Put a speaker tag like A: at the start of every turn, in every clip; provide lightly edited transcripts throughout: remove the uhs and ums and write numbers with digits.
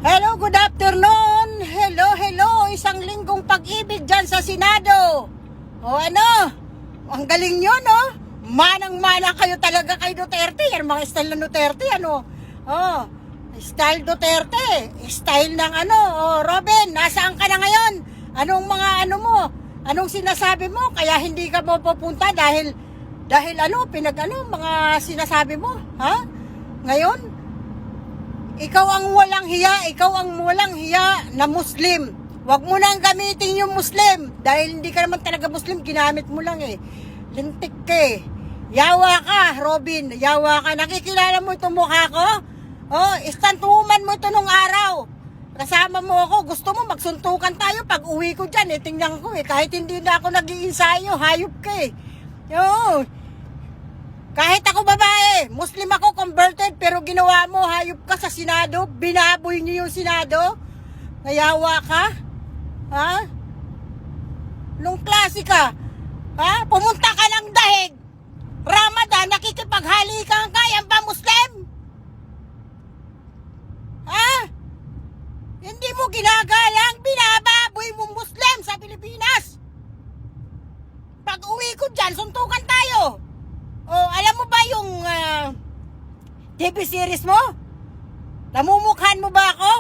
A: Hello, good afternoon. Hello. Isang linggong pag-ibig dyan sa Senado. O ano? Ang galing nyo, no? Manang-mana kayo talaga kay Duterte. Yan mga style ng Duterte, ano? Oh, style Duterte. Style ng ano? Oh, Robin, nasaan ka na ngayon? Anong mga ano mo? Anong sinasabi mo? Kaya hindi ka mo pupunta dahil ano, mga sinasabi mo? Ha? Ngayon? Ikaw ang walang hiya na Muslim. Huwag mo nang gamitin yung Muslim. Dahil hindi ka naman talaga Muslim, ginamit mo lang eh. Lintik ka eh. Yawa ka, Robin. Yawa ka. Nakikilala mo itong mukha ko? Oh, istantuman mo ito nung araw. Kasama mo ako. Gusto mo magsuntukan tayo pag uwi ko dyan eh. Tingnan ko eh. Kahit hindi na ako nag-iinsayo, hayop ka eh. Oh. Kahit ako babae, Muslim ako, converted, pero ginawa mo, hayop ka sa Senado, binaboy niyo yung Senado, nayawa ka, ha? Nung klase ka, ha? Pumunta ka ng dahig, Ramadan, nakikipaghalikan ka, yan ba Muslim? Ha? Hindi mo ginagalang, binababoy mo Muslim sa Pilipinas. Pag uwi ko dyan, suntukan tayo. Oh, alam mo ba yung TV series mo? Namumukhaan mo ba ako?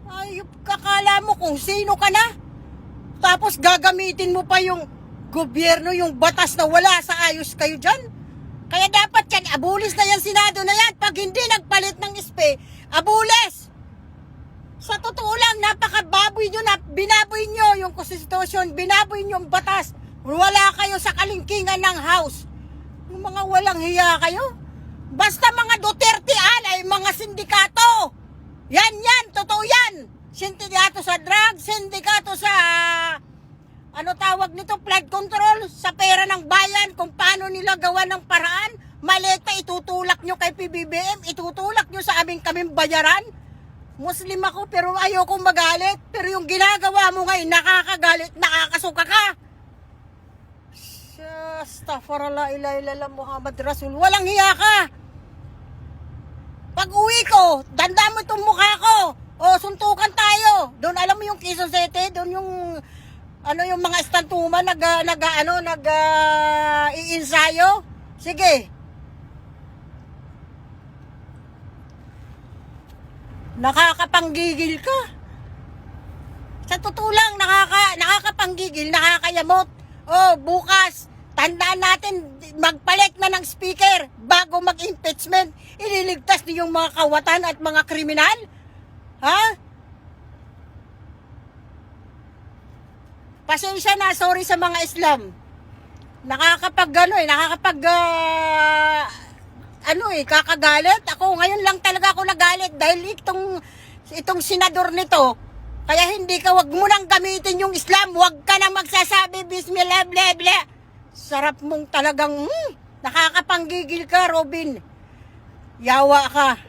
A: Ayop, kakala mo kung sino ka na? Tapos gagamitin mo pa yung gobyerno, yung batas na wala sa ayos kayo dyan? Kaya dapat yan, abulis na yan Senado na yan. Pag hindi nagpalit ng SPE, abulis! Sa totoo lang, napakababoy nyo na binaboy nyo yung konstitusyon, binaboy nyo yung batas. Wala kayo sa kalingkingan ng house. Yung mga walang hiya kayo. Basta mga Dutertean ay mga sindikato. Yan, totoo yan. Sindikato sa drugs, sindikato sa, ano tawag nito, flood control, sa pera ng bayan, kung paano nila gawa ng paraan. Maleta, itutulak nyo kay PBBM, itutulak nyo sa kaming bayaran. Muslim ako pero ayokong magalit. Pero yung ginagawa mo ngayon, nakakagalit, nakakasuka ka. Astaghfirullah, ilaha illallah Muhammad Rasul. Walang hiya ka. Pag uwi ko, danda mo itong mukha ko. O, suntukan tayo. Doon, alam mo yung Quezon City, doon yung yung mga estantuman iinsayo. Sige. Nakakapanggigil ka. Sa totoo lang, nakakapanggigil, nakakayamot. Oh, bukas, tandaan natin, magpalit na ng speaker bago mag-impeachment. Ililigtas niyo yung mga kawatan at mga kriminal? Ha? Pasensya na, sorry sa mga Islam. Kakagalit. Ako, ngayon lang talaga ako nagalit dahil itong senador nito. Kaya wag mo nang gamitin yung Islam. Wag ka nang magsasabi, Bismillah, blah, blah. Sarap mong talagang, nakakapanggigil ka, Robin. Yawa ka.